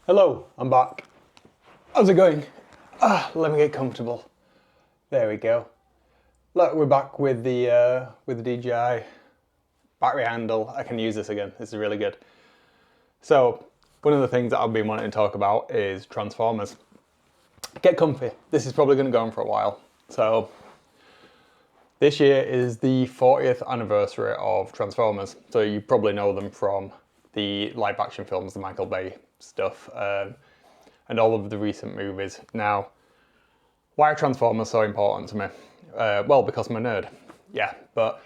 Hello, I'm back. How's it going? Let me get comfortable. There we go. Look, we're back with the DJI battery handle. I can use this again. This is really good. So, one of the things that I've been wanting to talk about is Transformers. Get comfy. This is probably going to go on for a while. So, this year is the 40th anniversary of Transformers. So you probably know them from the live action films, the Michael Bay stuff, and all of the recent movies. Now, why are Transformers so important to me? Well, because I'm a nerd. Yeah, but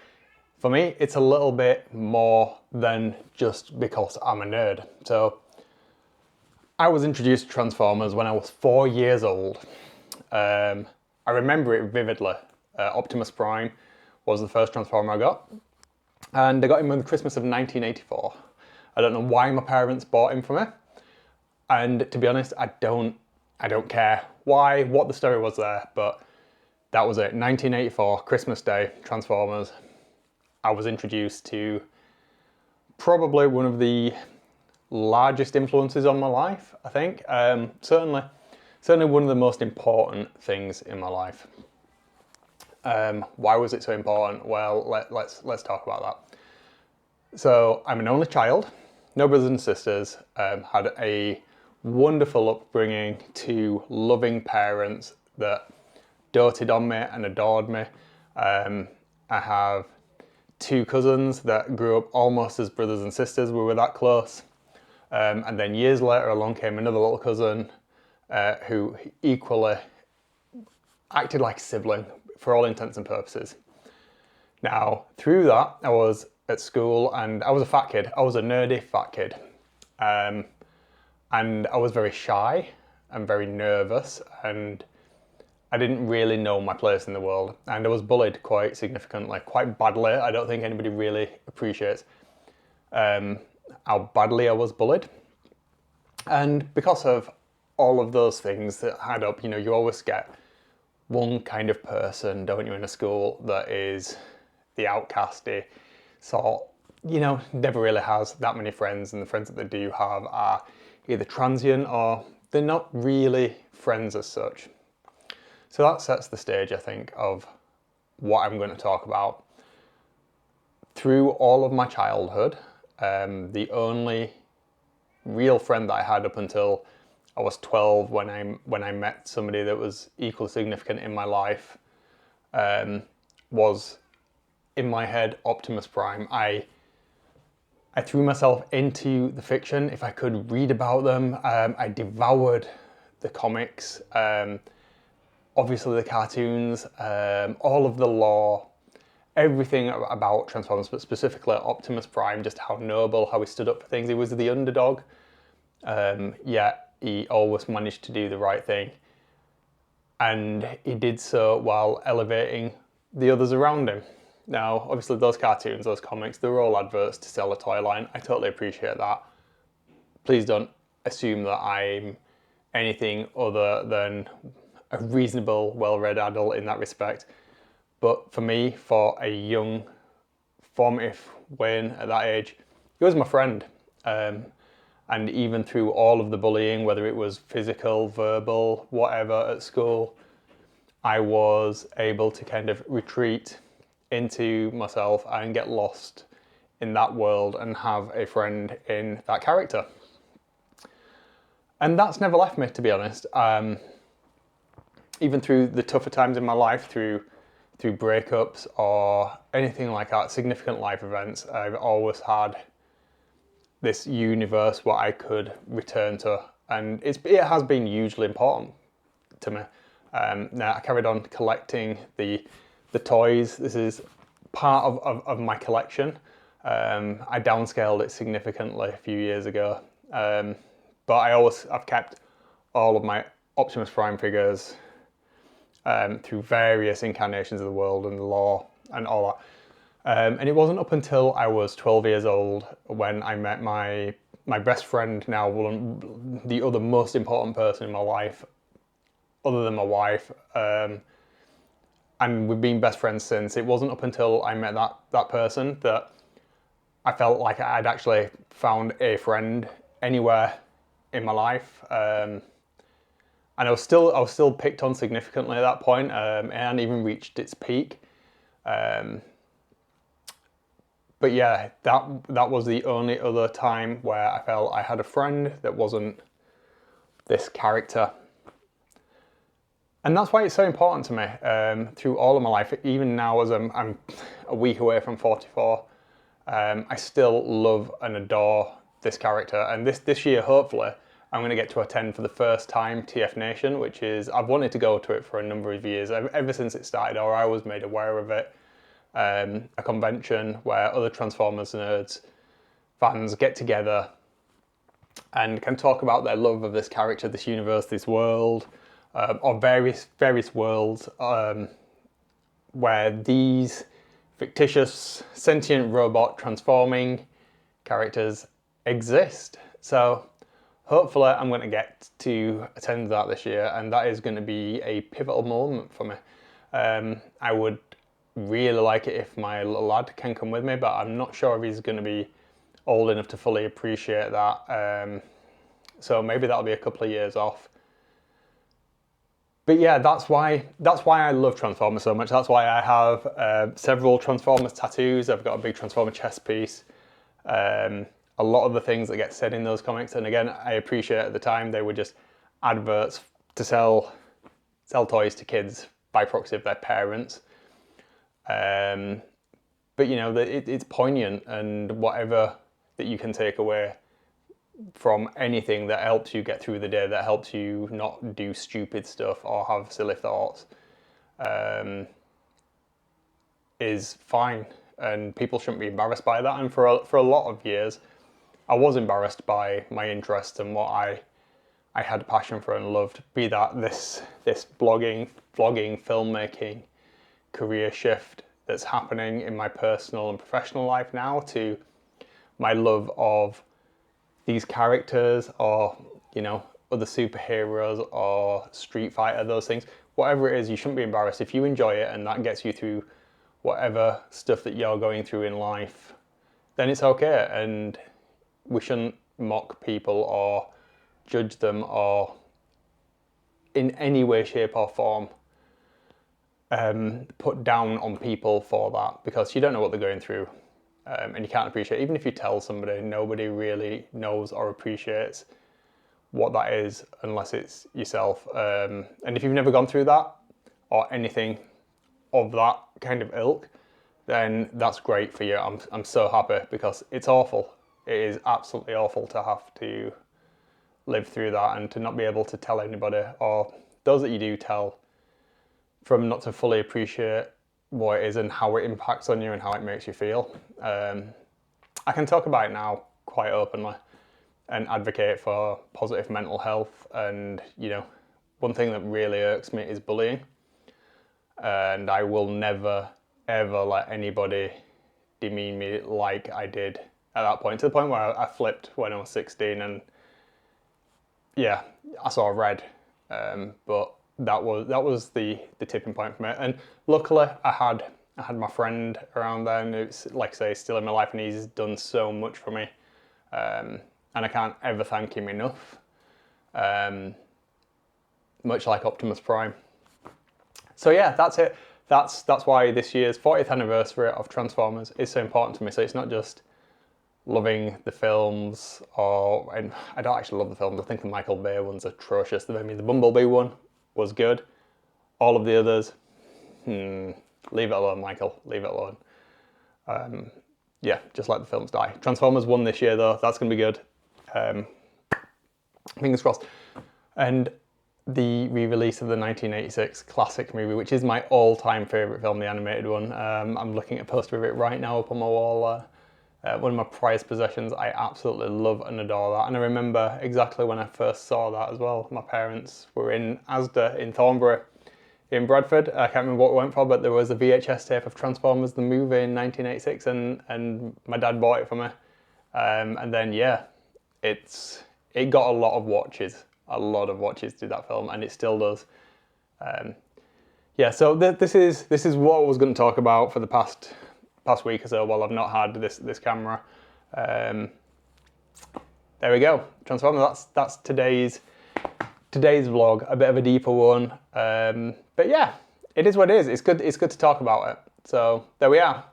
for me, it's a little bit more than just because I'm a nerd. So, I was introduced to Transformers when I was 4 years old. I remember it vividly. Optimus Prime was the first Transformer I got, and I got him on the Christmas of 1984. I don't know why my parents bought him for me, and to be honest, I don't care what the story was there, but that was it. 1984, Christmas Day, Transformers. I was introduced to probably one of the largest influences on my life, I think. Certainly one of the most important things in my life. Why was it so important? Well, let's talk about that. So I'm an only child, no brothers and sisters. Had a wonderful upbringing, to loving parents that doted on me and adored me. I have two cousins that grew up almost as brothers and sisters. We were that close. And then years later along came another little cousin who equally acted like a sibling for all intents and purposes. Now, through that, I was at school and I was a fat kid. I was a nerdy fat kid. And I was very shy and very nervous, and I didn't really know my place in the world. And I was bullied quite significantly, quite badly. I don't think anybody really appreciates how badly I was bullied. And because of all of those things that add up, you always get one kind of person, don't you, in a school that is the outcasty sort, never really has that many friends, and the friends that they do have are either transient or they're not really friends as such. So that sets the stage, I think, of what I'm going to talk about. Through all of my childhood, the only real friend that I had up until I was 12, when I met somebody that was equally significant in my life, was, in my head, Optimus Prime. I threw myself into the fiction. If I could read about them, I devoured the comics, obviously the cartoons, all of the lore, everything about Transformers, but specifically Optimus Prime, just how noble, how he stood up for things. He was the underdog, yet he always managed to do the right thing. And he did so while elevating the others around him. Now, obviously those cartoons, those comics, they were all adverts to sell a toy line. I totally appreciate that. Please don't assume that I'm anything other than a reasonable, well-read adult in that respect. But for me, for a young, formative Wayne at that age, he was my friend. And even through all of the bullying, whether it was physical, verbal, whatever at school, I was able to kind of retreat into myself and get lost in that world and have a friend in that character. And that's never left me, to be honest. Even through the tougher times in my life, through breakups or anything like that, significant life events, I've always had this universe where I could return to, and it has been hugely important to me. Now I carried on collecting the toys. This is part of my collection. I downscaled it significantly a few years ago, but I've kept all of my Optimus Prime figures through various incarnations of the world and the lore and all that. And it wasn't up until I was 12 years old when I met my best friend, now the other most important person in my life, other than my wife, and we've been best friends since. It wasn't up until I met that person that I felt like I'd actually found a friend anywhere in my life. And I was still picked on significantly at that point. It hadn't even reached its peak. But yeah, that was the only other time where I felt I had a friend that wasn't this character. And that's why it's so important to me through all of my life. Even now, as I'm a week away from 44, I still love and adore this character. And this year, hopefully, I'm going to get to attend for the first time TF Nation, which is, I've wanted to go to it for a number of years, ever since it started, or I was made aware of it. A convention where other Transformers nerds, fans get together and can talk about their love of this character, this universe, this world, or various worlds where these fictitious sentient robot transforming characters exist. So hopefully I'm going to get to attend that this year, and that is going to be a pivotal moment for me. I would really like it if my little lad can come with me, but I'm not sure if he's going to be old enough to fully appreciate that. So maybe that'll be a couple of years off. But yeah, that's why I love Transformers so much. That's why I have several Transformers tattoos. I've got a big Transformer chest piece. A lot of the things that get said in those comics, and again, I appreciate at the time they were just adverts to sell toys to kids by proxy of their parents. But you know, it's poignant, and whatever that you can take away from anything that helps you get through the day, that helps you not do stupid stuff or have silly thoughts, is fine. And people shouldn't be embarrassed by that. And for a lot of years, I was embarrassed by my interests and what I had a passion for and loved. Be that this blogging, vlogging, filmmaking career shift that's happening in my personal and professional life now, to my love of these characters, or you know, other superheroes or Street Fighter, those things. Whatever it is, you shouldn't be embarrassed. If you enjoy it and that gets you through whatever stuff that you're going through in life, then it's okay. And we shouldn't mock people or judge them or in any way, shape or form put down on people for that, because you don't know what they're going through, and you can't appreciate. Even if you tell somebody, nobody really knows or appreciates what that is unless it's yourself. And if you've never gone through that or anything of that kind of ilk, then that's great for you. I'm so happy, because it's awful. It is absolutely awful to have to live through that and to not be able to tell anybody, or those that you do tell, from not to fully appreciate what it is and how it impacts on you and how it makes you feel. I can talk about it now quite openly and advocate for positive mental health. And you know, one thing that really irks me is bullying, and I will never ever let anybody demean me like I did at that point, to the point where I flipped when I was 16, and yeah, I saw red. But that was the tipping point for me. And luckily I had my friend around then, who's, like I say, still in my life, and he's done so much for me. And I can't ever thank him enough. Much like Optimus Prime. So yeah, that's it. That's why this year's 40th anniversary of Transformers is so important to me. So it's not just loving the films, and I don't actually love the films. I think the Michael Bay one's atrocious. The Bumblebee one was good. All of the others, leave it alone, Michael. Leave it alone. Yeah, just let the films die. Transformers 1 this year, though. That's going to be good. Fingers crossed. And the re-release of the 1986 classic movie, which is my all-time favourite film, the animated one. I'm looking at a poster of it right now up on my wall. One of my prized possessions. I absolutely love and adore that. And I remember exactly when I first saw that as well. My parents were in Asda in Thornbury in Bradford. I can't remember what we went for, but there was a VHS tape of Transformers the movie in 1986, and my dad bought it for me. And then yeah, it got a lot of watches. A lot of watches did that film, and it still does. Yeah, so this is what I was going to talk about for the past week or so while I've not had this camera. there we go. Transformers, that's today's vlog, a bit of a deeper one. But yeah, it is what it is. It's good to talk about it. So there we are.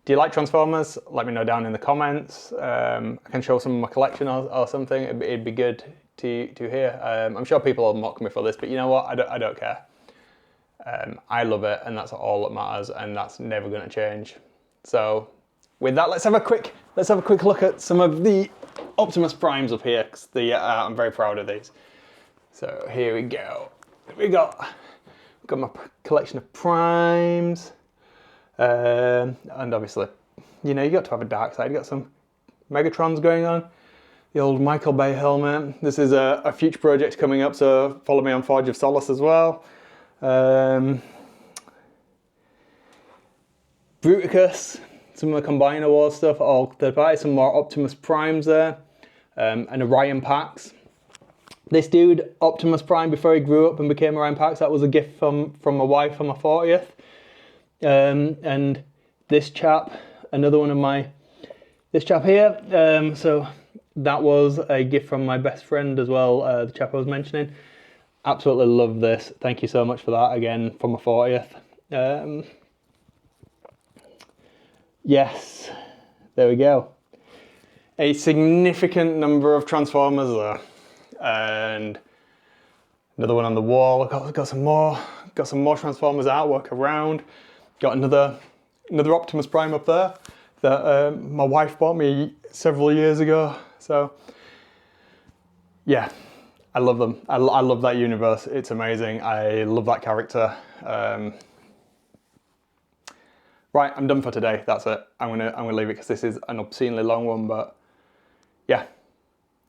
Do you like Transformers? Let me know down in the comments. I can show some of my collection or something. It'd be good to hear. I'm sure people will mock me for this, but you know what? I don't care. I love it, and that's all that matters, and that's never going to change. So with that, let's have a quick look at some of the Optimus Primes up here, because I'm very proud of these. So here we go. We've got my collection of Primes. And obviously, you know, you got to have a dark side. You got some Megatrons going on. The old Michael Bay helmet. This is a future project coming up, so follow me on Forge of Solace as well. Bruticus, some of the Combiner Wars stuff, all third party. Some more Optimus Primes there, and Orion Pax. This dude, Optimus Prime, before he grew up and became Orion Pax, that was a gift from my wife on my 40th. And this chap, another one of this chap here, so that was a gift from my best friend as well, the chap I was mentioning. Absolutely love this. Thank you so much for that, again, from my 40th. Yes, there we go. A significant number of Transformers there. And another one on the wall. I've got some more Transformers artwork around. Got another Optimus Prime up there that my wife bought me several years ago. So yeah, I love them. I love that universe. It's amazing. I love that character. Right, I'm done for today. That's it. I'm gonna leave it because this is an obscenely long one. But yeah,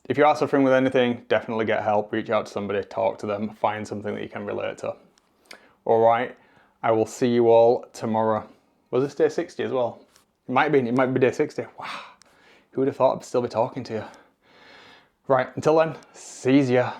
if you are suffering with anything, definitely get help. Reach out to somebody, talk to them, find something that you can relate to. All right. I will see you all tomorrow. Was this day 60 as well? It might be day 60. Wow, who would have thought I'd still be talking to you? Right, until then, see ya.